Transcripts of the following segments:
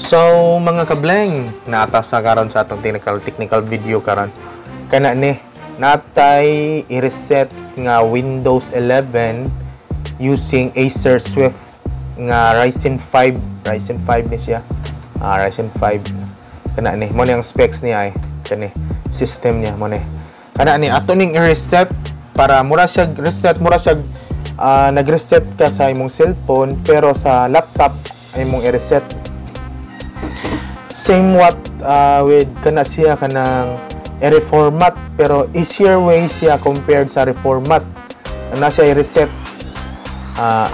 So mga kableng, naata sa karon sa atong technical video karon. Kana ni natay i-reset nga Windows 11 using Acer Swift nga Ryzen 5 ni siya. Ryzen 5. Kana ni mo ni ang specs niya ay kani system niya mo ni. Kana ni ato ning i-reset para mura siya reset, nag-reset ka sa imong cellphone pero sa laptop ay imong i-reset. Same what with kana siya kanang reformat pero easier way siya compared sa reformat. Na siya i-reset.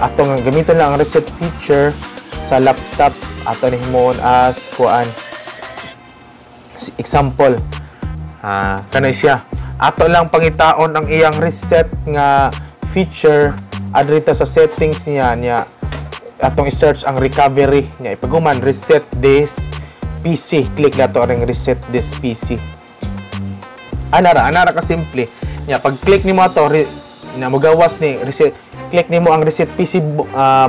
Atong gamiton lang ang reset feature sa laptop ato ni himon as kuan. Example. Kanay siya. Ato lang pangitaon ang iyang reset nga feature adrita sa settings niya atong i-search ang recovery niya. Ipaguman reset this PC, click nato ang reset this PC. Anara ka simple. Nya pag click nimo ato na mogawas ni reset, click nimo ang reset PC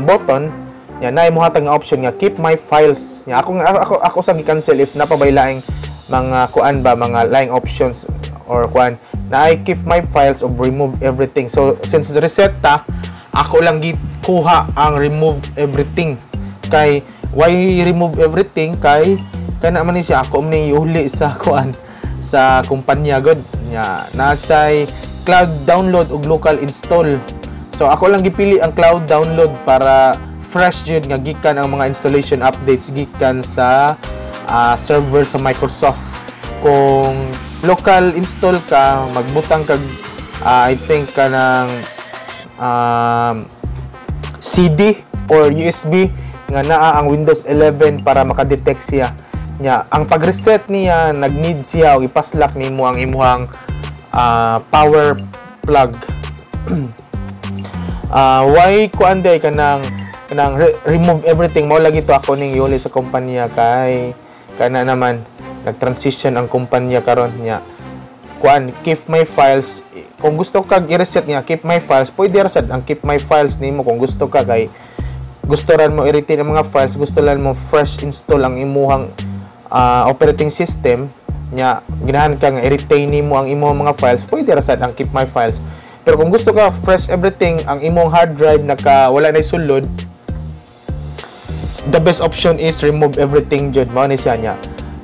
button, nya naay mo hatag nga option nga keep my files. Nya ako sa gi-cancel if napabaylaing mga kuan ba mga laing options or kuan naay keep my files or remove everything. So since reset ta, ako lang gikuha ang remove everything. Kay why remove everything kay kana man ni siya ako ni uli sa kuan sa kumpanya god nya nasay cloud download ug local install. So ako lang gipili ang cloud download para fresh jud nga gikan ang mga installation updates gikan sa server sa Microsoft. Kung local install ka magbutang kag I think kanang CD or USB nga naa ang Windows 11 para makadetect siya. Nya ang pag-reset niya nag-need siya og ipaslak nimo ang imuhang power plug. Why kuan day kanang remove everything mo lagi to ako ning iuli sa kumpanya kay kana naman nag-transition ang kumpanya karon nya kuan keep my files. Kung gusto kag i-reset niya keep my files, pwede ra sad ang keep my files nimo kung gusto ka kay gusto ran mo i-retain ang mga files, gusto lan mo fresh install ang imuhang operating system nya ginahan ka nga i-retain nimo ang imong mga files, pwede ra sad ang keep my files. Pero kung gusto ka fresh everything ang imong hard drive wala na sulod, the best option is remove everything jud mao ni siya nya.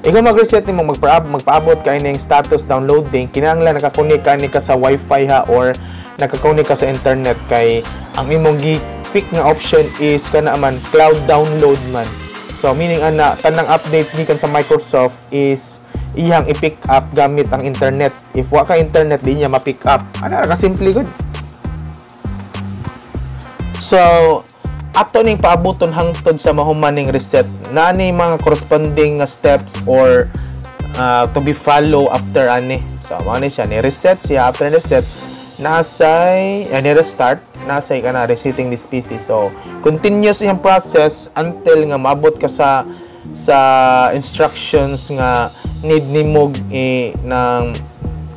Ikaw mag-reset nimo magpaabot ka ining status downloading kinahanglan naka-connect ka sa wifi ha or naka-connect ka sa internet kay ang imong pick nga option is kana man cloud download man. So meaning ana tanang updates gikan sa Microsoft is iyang i-pick up gamit ang internet. If wa ka internet di niya ma-pick up. Ana ka simple good. So ato ning paaboton hangtod sa mahumaning reset na ni mga corresponding steps or to be follow after ani. So mao ni siya ni reset siya after reset nasay restart nasay ka na resetting this PC. So continuous yung process until nga maabot ka sa instructions nga need nimo ng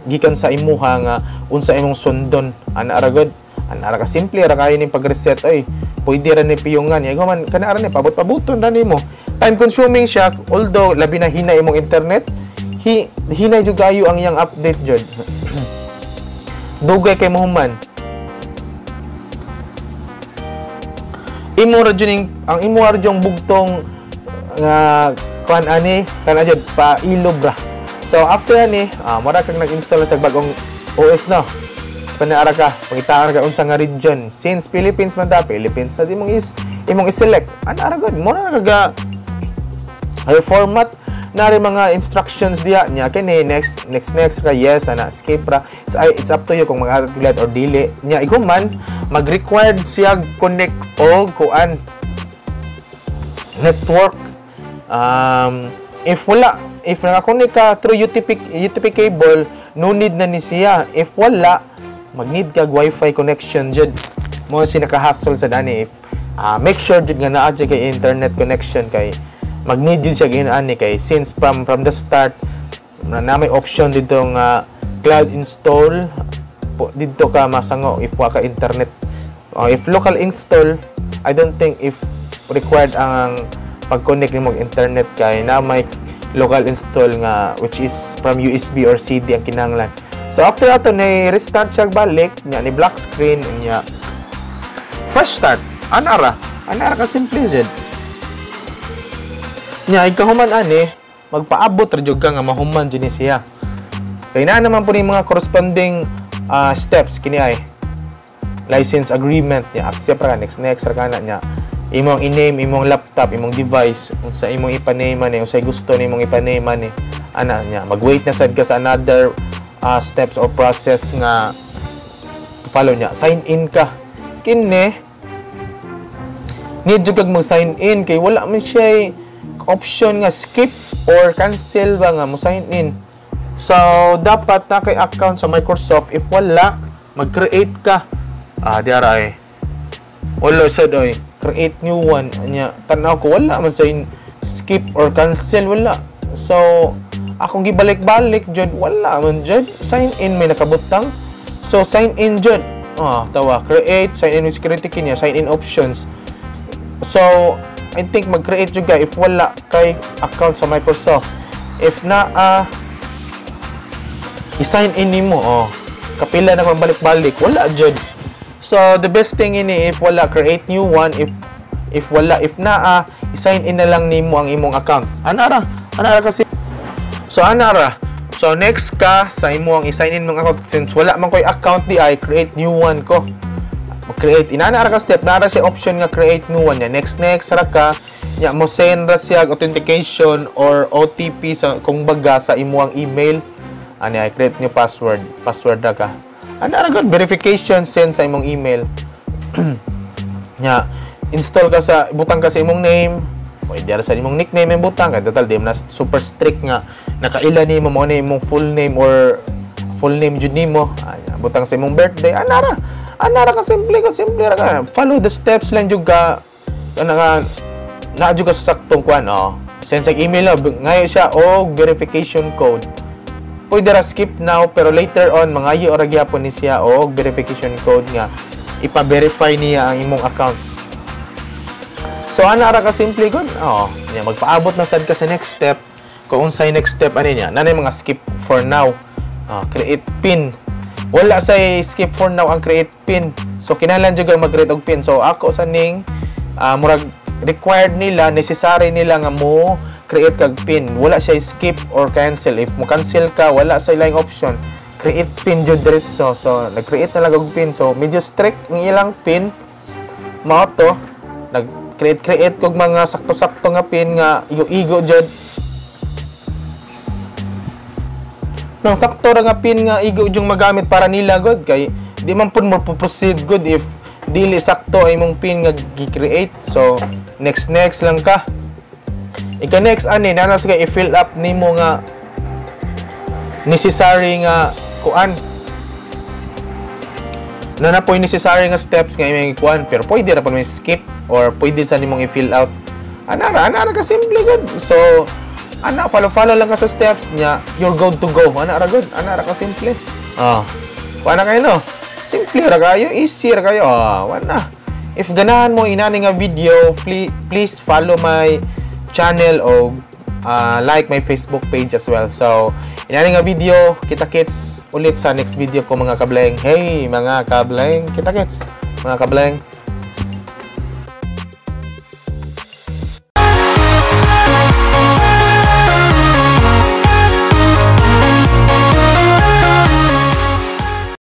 gikan sa imuha nga unsa imong sundon. Ana ra gud ana ra ka simple ra kayo ning pag-reset ay pwede ra ni piyungan ya man kana ra ni pabot-pabuton ra nimo. Time consuming siya although labi na hina imong internet hinay jud kayo ang iyang update jud. Dugay kay mahuman imo ra jud ang imo ra jud bugtong nga kuan ani kana jud pa ilob ra. So after ani mura kang nag-install sa bagong OS no kana ara ka pangitaan ka unsa nga region since Philippines man ta Philippines sa imong i-select ana ara gud mura na kaga format na rin mga instructions diya nya kini next ra yes ana escape ra. It's up to you kung mag-calculate or dili nya iguman mag-required siya connect o kuan network. If naka-connect ka through UTP cable no need na ni siya. If wala mag-need kag wifi connection jud mo si naka-hassle sa dani. Make sure jud nga naa jud kay internet connection kay mag-need jud siya ginani kay since from the start na may option dito nga cloud install dito ka masango if wa ka internet If local install, I don't think if required ang pag-connect nimo internet kay na may local install nga which is from USB or CD ang kinahanglan. So after ato na restart siya balik nya ni black screen nya fresh start. Anara ka simple jud. Nya ikahuman ani magpaabot ra jud ka nga mahuman jud ni siya. Kay na naman po ni mga corresponding steps kini ay license agreement nya accept ra ka next ra kana nya imong i-name imong laptop imong device unsa imong ipa-name ani unsay gusto nimong ipa-name ani ana nya mag-wait na sad ka sa another steps or process nga follow nya sign in ka kini need jud kag mag-sign in kay wala man siya option nga skip or cancel ba nga mo sign in. So dapat na kay account sa Microsoft. If wala mag-create ka diara ay wala sad ay create new one nya tanaw ko wala man sa skip or cancel wala. So akong gibalik-balik jud wala man jud sign in may nakabutang. So sign in jud tawa create sign in with security key niya sign in options. So I think mag-create jud ka if wala kay account sa Microsoft. If na i-sign in nimo kapila na balik-balik wala jud. So the best thing ini if wala create new one if wala if na i-sign in na lang nimo ang imong account. Anara kasi. So anara. So next ka sa imong i-sign in mong account since wala man koy account di ay create new one ko. Mag-create inana ra ka step nara si option nga create new one ya. Next ra ka nya mo send ra siya authentication or OTP sa kung baga sa imong email. Ani ay create new password ra ka. Ana ra gud verification send sa imong email. Nya install ka sa butang ka sa imong name. Pwede ra sa imong nickname ang butang kay total di na super strict nga nakaila nimo mo na imong full name or full name jud nimo. Butang sa imong birthday. Ana ra ka simple ra ka. Follow the steps lang jud ka na jud ka sa saktong kuan send sa email ngayo siya og verification code. Pwede ra skip now pero later on mangayo ra gyapon ni siya og verification code nga ipa-verify niya ang imong account. So ana ra ka simple gud. Nya magpaabot na sad ka sa next step. Kung unsay next step ani niya. Nanay mga skip for now. Create pin. Wala say skip for now ang create pin. So kinahanglan jud ka mag-create og pin. So ako sa ning murag required nila, necessary nila nga mo create kag pin. Wala siya skip or cancel. If mo cancel ka, wala sa ilang option. Create pin jud diretso. So nag-create na lang og pin. So medyo strict ng ilang pin. Mao to nag-create kog mga sakto-sakto nga pin nga igo jud. Nang sakto ra nga pin nga igo jud magamit para nila god kay di man pud mo proceed good if dili sakto ay imong pin nga gi-create. So next lang ka. Ika next ani nana sa i-fill up nimo nga necessary nga kuan. Nana po necessary nga steps nga imong kuan pero pwede ra pa may skip or pwede sa nimong i-fill out. Ana ra ka simple good. So follow lang ka sa steps niya, you're good to go. Ana ra good. Ana ra ka simple. Kuan na kayo no. Simple ra kayo, easy ra kayo. Wala. If ganahan mo inani nga video, please follow my channel o like my Facebook page as well. So, inani nga video, kita-kits ulit sa next video ko mga kableng. Hey, mga kableng, kita-kits, mga kableng.